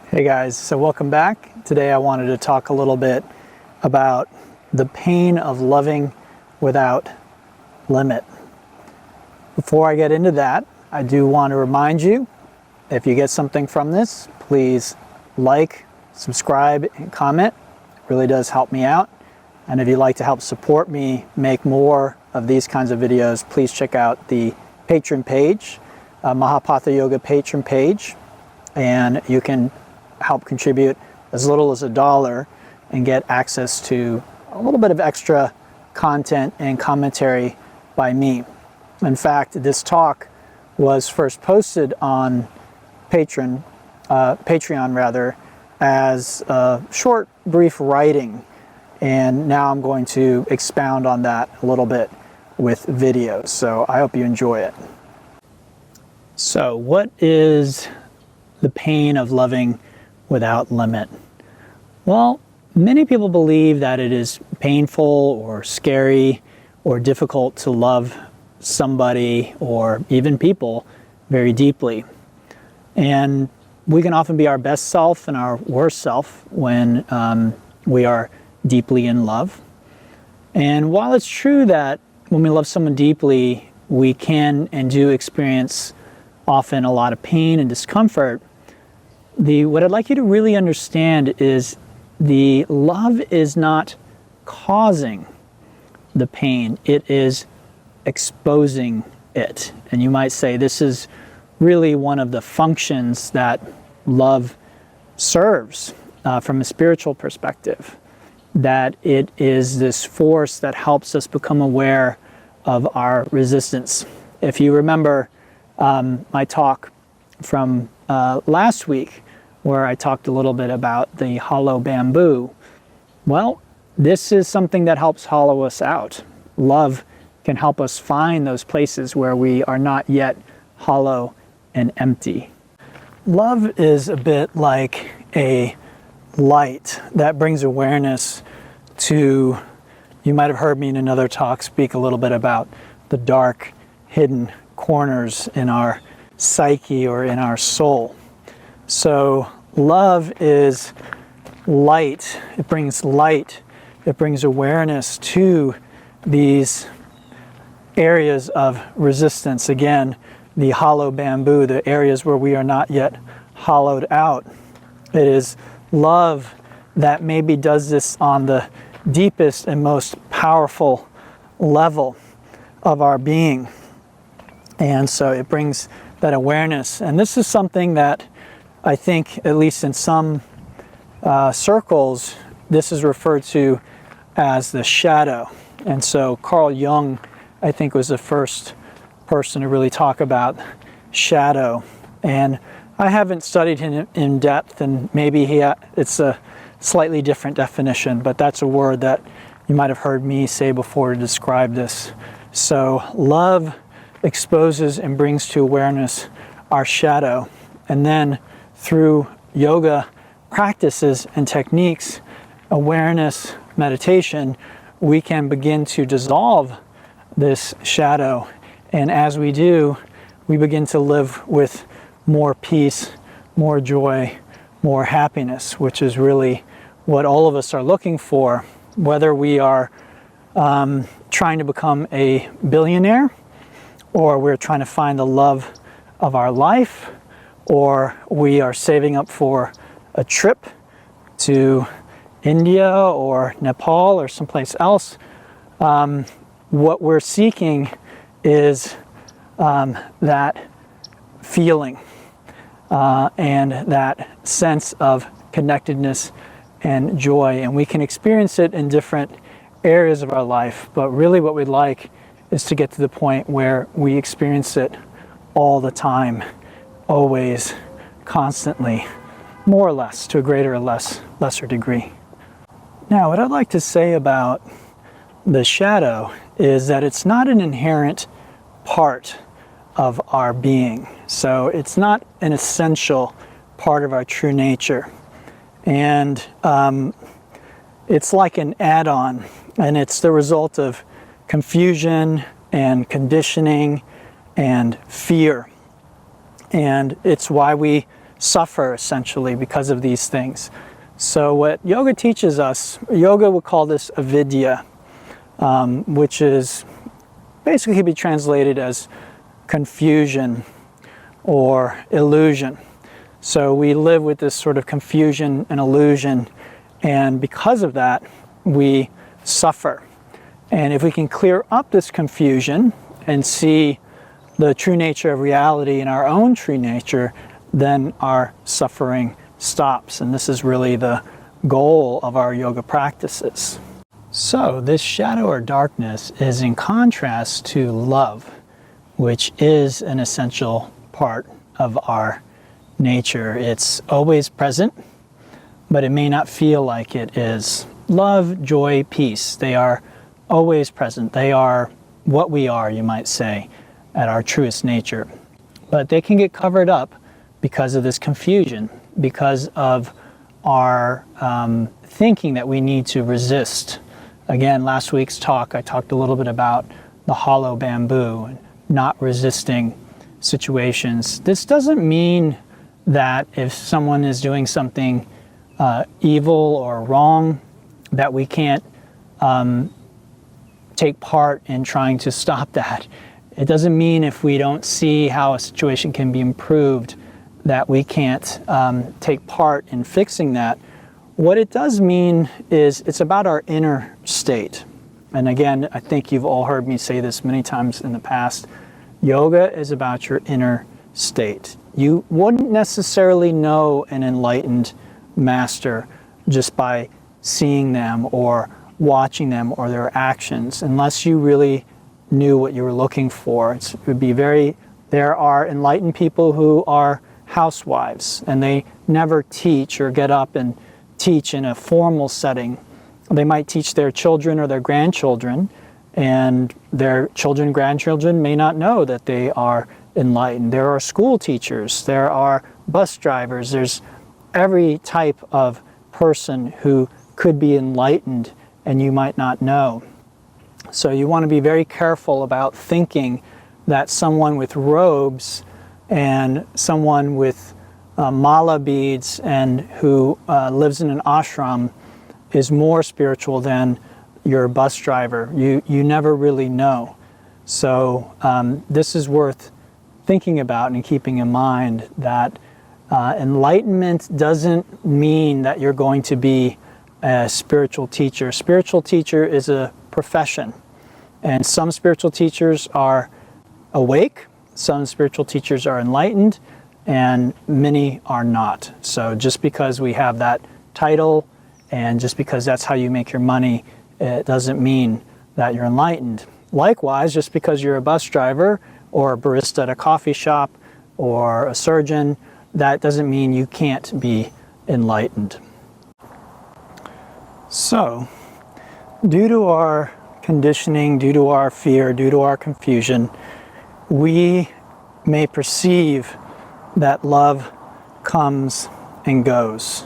Hey guys, so welcome back. Today I wanted to talk a little bit about the pain of loving without limit. Before I get into that, I do want to remind you, if you get something from this, please like, subscribe, and comment. It really does help me out. And if you'd like to help support me make more of these kinds of videos, please check out the Patreon page, Mahapatha Yoga Patreon page, and you can help contribute as little as $1 and get access to a little bit of extra content and commentary by me. In fact, this talk was first posted on Patreon as a short, brief writing, and now I'm going to expound on that a little bit with videos. So I hope you enjoy it. So, what is the pain of loving without limit? Well, many people believe that it is painful or scary or difficult to love somebody or even people very deeply. And we can often be our best self and our worst self when we are deeply in love. And while it's true that when we love someone deeply, we can and do experience often a lot of pain and discomfort, what I'd like you to really understand is the love is not causing the pain, it is exposing it. And you might say this is really one of the functions that love serves from a spiritual perspective, that it is this force that helps us become aware of our resistance. If you remember my talk from last week, where I talked a little bit about the hollow bamboo. Well, this is something that helps hollow us out. Love can help us find those places where we are not yet hollow and empty. Love is a bit like a light that brings awareness to, you might have heard me in another talk speak a little bit about the dark, hidden corners in our psyche or in our soul. So love is light. It brings light. It brings awareness to these areas of resistance. Again, the hollow bamboo, the areas where we are not yet hollowed out. It is love that maybe does this on the deepest and most powerful level of our being. And so it brings that awareness. And this is something that I think, at least in some circles, this is referred to as the shadow. And so Carl Jung, I think, was the first person to really talk about shadow. And I haven't studied him in depth, and maybe it's a slightly different definition, but that's a word that you might have heard me say before to describe this. So love exposes and brings to awareness our shadow. And then through yoga practices and techniques, awareness, meditation, we can begin to dissolve this shadow. And as we do, we begin to live with more peace, more joy, more happiness, which is really what all of us are looking for, whether we are trying to become a billionaire, or we're trying to find the love of our life, or we are saving up for a trip to India or Nepal or someplace else. What we're seeking is that feeling and that sense of connectedness and joy. And we can experience it in different areas of our life, but really what we'd like is to get to the point where we experience it all the time, always, constantly, more or less, to a greater or lesser degree. Now, what I'd like to say about the shadow is that it's not an inherent part of our being. So it's not an essential part of our true nature. And it's like an add-on, and it's the result of confusion and conditioning and fear. And it's why we suffer essentially because of these things. So what yoga teaches us, yoga would call this avidya, which is basically can be translated as confusion or illusion. So we live with this sort of confusion and illusion, and because of that, we suffer. And if we can clear up this confusion and see the true nature of reality in our own true nature, then our suffering stops. And this is really the goal of our yoga practices. So this shadow or darkness is in contrast to love, which is an essential part of our nature. It's always present, but it may not feel like it is. Love, joy, peace, they are always present. They are what we are, you might say, at our truest nature. But they can get covered up because of this confusion, because of our thinking that we need to resist. Again, last week's talk, I talked a little bit about the hollow bamboo and not resisting situations. This doesn't mean that if someone is doing something evil or wrong, that we can't take part in trying to stop that. It doesn't mean if we don't see how a situation can be improved that we can't take part in fixing that. What it does mean is it's about our inner state. And again, I think you've all heard me say this many times in the past. Yoga is about your inner state. You wouldn't necessarily know an enlightened master just by seeing them or watching them or their actions, unless you really knew what you were looking for. It would be there are enlightened people who are housewives and they never teach or get up and teach in a formal setting. They might teach their children or their grandchildren, and their children and grandchildren may not know that they are enlightened. There are school teachers, there are bus drivers, there's every type of person who could be enlightened and you might not know. So you want to be very careful about thinking that someone with robes and someone with mala beads and who lives in an ashram is more spiritual than your bus driver. You never really know. So this is worth thinking about and keeping in mind that enlightenment doesn't mean that you're going to be a spiritual teacher. Spiritual teacher is a profession, and some spiritual teachers are awake, some spiritual teachers are enlightened, and many are not. So just because we have that title and just because that's how you make your money, it doesn't mean that you're enlightened. Likewise, just because you're a bus driver or a barista at a coffee shop or a surgeon, that doesn't mean you can't be enlightened. So, due to our conditioning, due to our fear, due to our confusion, we may perceive that love comes and goes,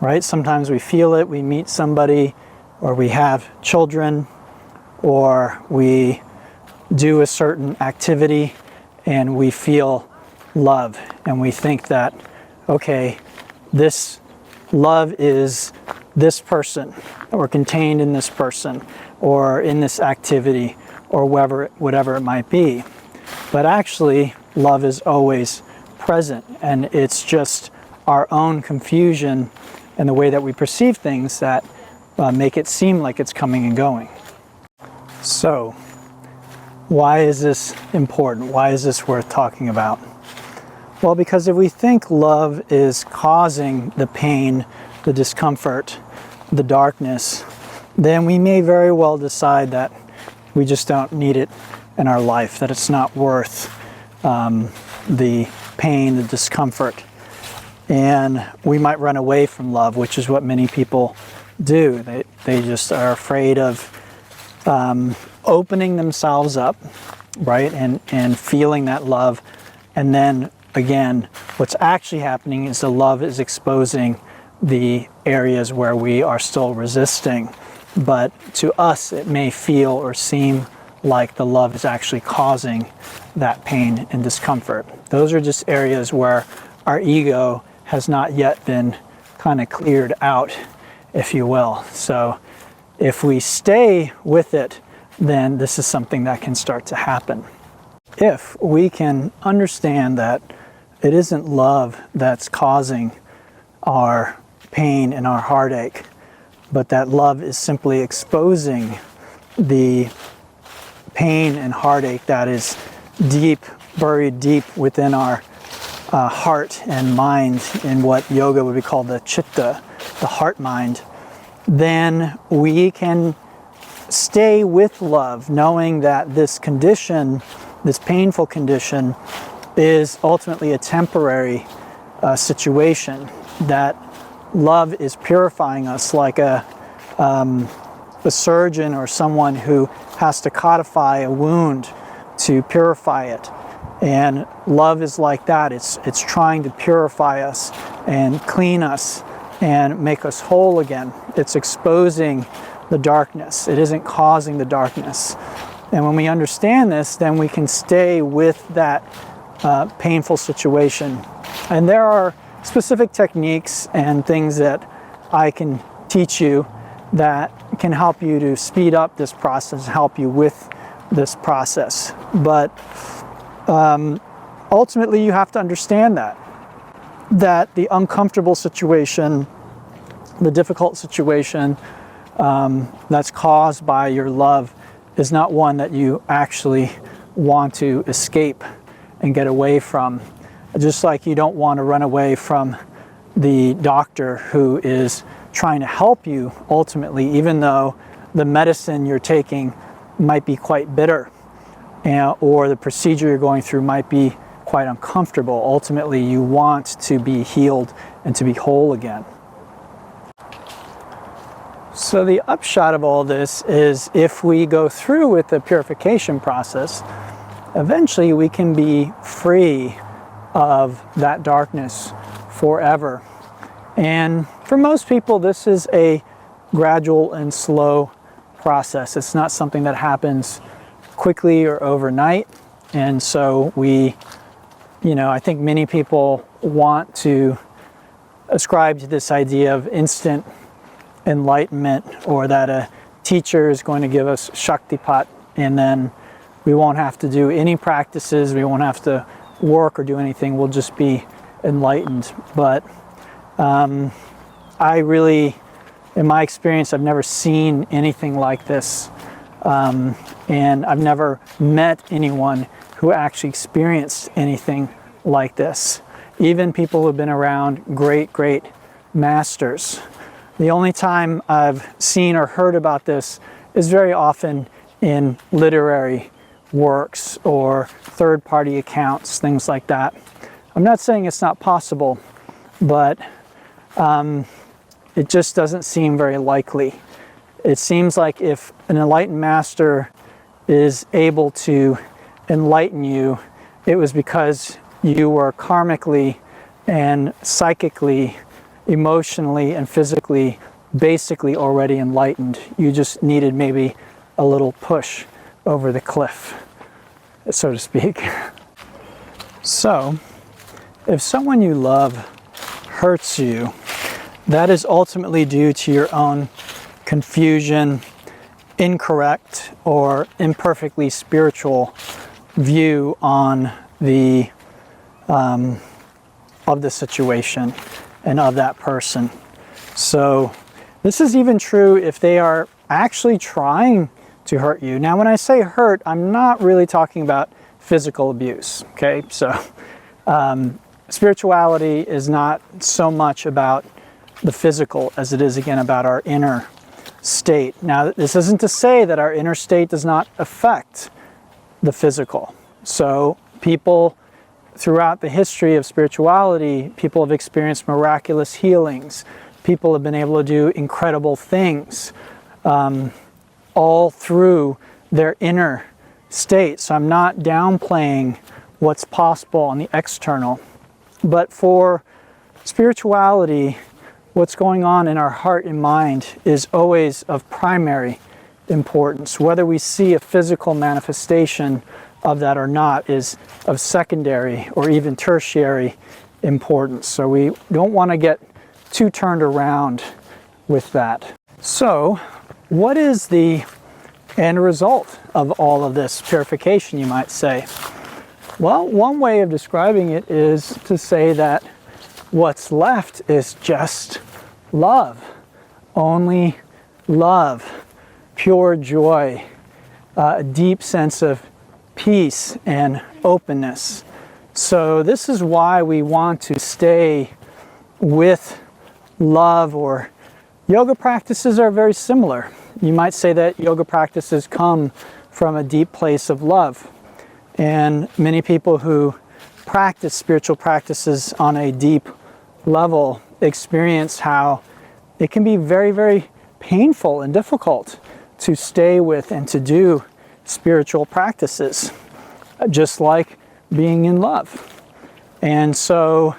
right? Sometimes we feel it, we meet somebody, or we have children, or we do a certain activity and we feel love, and we think that, okay, this love is this person, or contained in this person, or in this activity, or whatever it might be. But actually, love is always present, and it's just our own confusion and the way that we perceive things that make it seem like it's coming and going. So, why is this important? Why is this worth talking about? Well, because if we think love is causing the pain, the discomfort, the darkness, then we may very well decide that we just don't need it in our life, that it's not worth the pain, the discomfort. And we might run away from love, which is what many people do. They just are afraid of opening themselves up, right, and feeling that love. And then again, what's actually happening is the love is exposing the areas where we are still resisting. But to us, it may feel or seem like the love is actually causing that pain and discomfort. Those are just areas where our ego has not yet been kind of cleared out, if you will. So if we stay with it, then this is something that can start to happen. If we can understand that it isn't love that's causing our pain and our heartache, but that love is simply exposing the pain and heartache that is deep, buried deep within our heart and mind, in what yoga would be called the chitta, the heart mind, then we can stay with love, knowing that this condition, this painful condition, is ultimately a temporary situation, that love is purifying us like a surgeon or someone who has to codify a wound to purify it. And love is like that. It's trying to purify us and clean us and make us whole again. It's exposing the darkness. It isn't causing the darkness. And when we understand this, then we can stay with that painful situation. And there are specific techniques and things that I can teach you that can help you to speed up this process, help you with this process. But ultimately, you have to understand that the uncomfortable situation, the difficult situation that's caused by your love is not one that you actually want to escape and get away from. Just like you don't want to run away from the doctor who is trying to help you ultimately, even though the medicine you're taking might be quite bitter, or the procedure you're going through might be quite uncomfortable. Ultimately, you want to be healed and to be whole again. So the upshot of all this is, if we go through with the purification process, eventually we can be free of that darkness forever. And for most people, this is a gradual and slow process. It's not something that happens quickly or overnight. And so I think many people want to ascribe to this idea of instant enlightenment, or that a teacher is going to give us Shaktipat and then we won't have to do any practices, we won't have to work or do anything, we'll just be enlightened. But I really, in my experience, I've never seen anything like this. And I've never met anyone who actually experienced anything like this. Even people who have been around great masters. The only time I've seen or heard about this is very often in literary works or third-party accounts, things like that. I'm not saying it's not possible, but it just doesn't seem very likely. It seems like if an enlightened master is able to enlighten you, it was because you were karmically and psychically, emotionally and physically, basically already enlightened. You just needed maybe a little push over the cliff, so to speak. So, if someone you love hurts you, that is ultimately due to your own confusion, incorrect or imperfectly spiritual view on the of the situation and of that person. So this is even true if they are actually trying to hurt you. Now, when I say hurt, I'm not really talking about physical abuse, okay? So spirituality is not so much about the physical as it is, again, about our inner state. Now, this isn't to say that our inner state does not affect the physical. So people throughout the history of spirituality, people have experienced miraculous healings. People have been able to do incredible things all through their inner state. So I'm not downplaying what's possible on the external. But for spirituality, what's going on in our heart and mind is always of primary importance. Whether we see a physical manifestation of that or not is of secondary or even tertiary importance. So we don't want to get too turned around with that. So what is the end result of all of this purification, you might say? Well, one way of describing it is to say that what's left is just love. Only love, pure joy, a deep sense of peace and openness. So this is why we want to stay with love, or yoga practices are very similar. You might say that yoga practices come from a deep place of love. And many people who practice spiritual practices on a deep level experience how it can be very, very painful and difficult to stay with and to do spiritual practices, just like being in love. And so,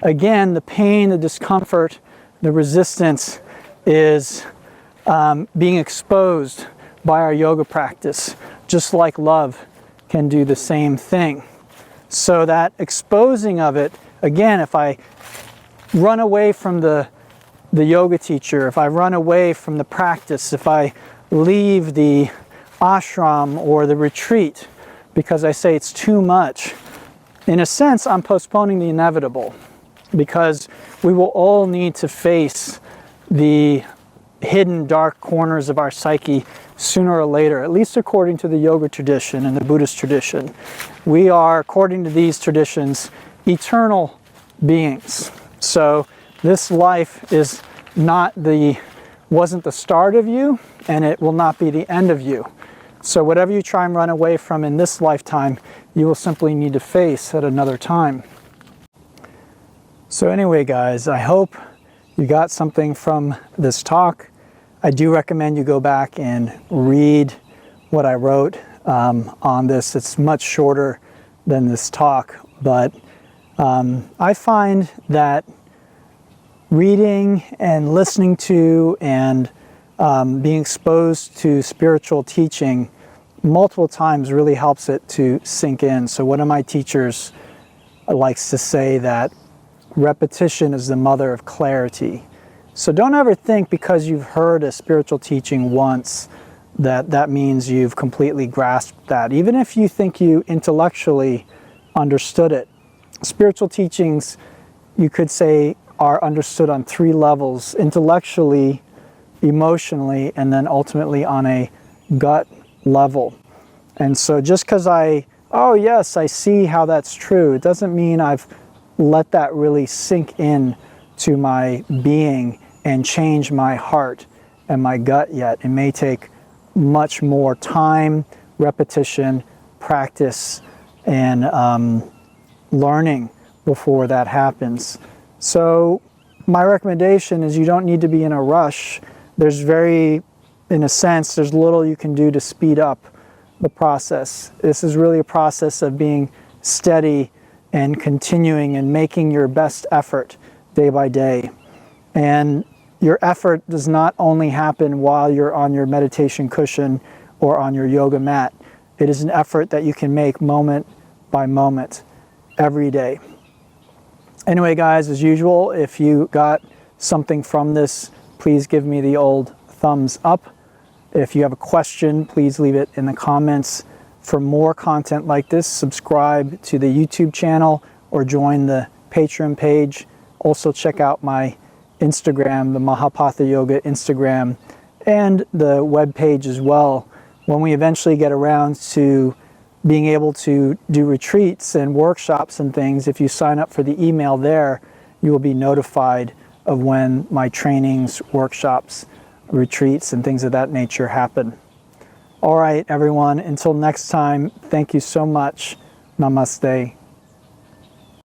again, the pain, the discomfort, the resistance is being exposed by our yoga practice, just like love can do the same thing. So that exposing of it, again, if I run away from the yoga teacher, if I run away from the practice, if I leave the ashram or the retreat because I say it's too much, in a sense, I'm postponing the inevitable, because we will all need to face the hidden dark corners of our psyche sooner or later, at least according to the yoga tradition and the Buddhist tradition. We are, according to these traditions, eternal beings. So this life wasn't the start of you, and it will not be the end of you. So whatever you try and run away from in this lifetime, you will simply need to face at another time. So anyway, guys, I hope you got something from this talk. I do recommend you go back and read what I wrote on this. It's much shorter than this talk, but I find that reading and listening to and being exposed to spiritual teaching multiple times really helps it to sink in. So one of my teachers likes to say that repetition is the mother of clarity. So don't ever think because you've heard a spiritual teaching once that means you've completely grasped that. Even if you think you intellectually understood it. Spiritual teachings, you could say, are understood on 3 levels: intellectually, emotionally, and then ultimately on a gut level. And so just because oh yes, I see how that's true, it doesn't mean I've let that really sink in to my being and change my heart and my gut yet. It may take much more time, repetition, practice, and learning before that happens. So my recommendation is you don't need to be in a rush. In a sense, there's little you can do to speed up the process. This is really a process of being steady and continuing and making your best effort day by day. And your effort does not only happen while you're on your meditation cushion or on your yoga mat. It is an effort that you can make moment by moment every day. Anyway, guys, as usual, if you got something from this, please give me the old thumbs up. If you have a question, please leave it in the comments. For more content like this, subscribe to the YouTube channel or join the Patreon page. Also check out my Instagram, the Mahapatha Yoga Instagram, and the web page as well. When we eventually get around to being able to do retreats and workshops and things, if you sign up for the email there, you will be notified of when my trainings, workshops, retreats, and things of that nature happen. All right, everyone, until next time, thank you so much. Namaste.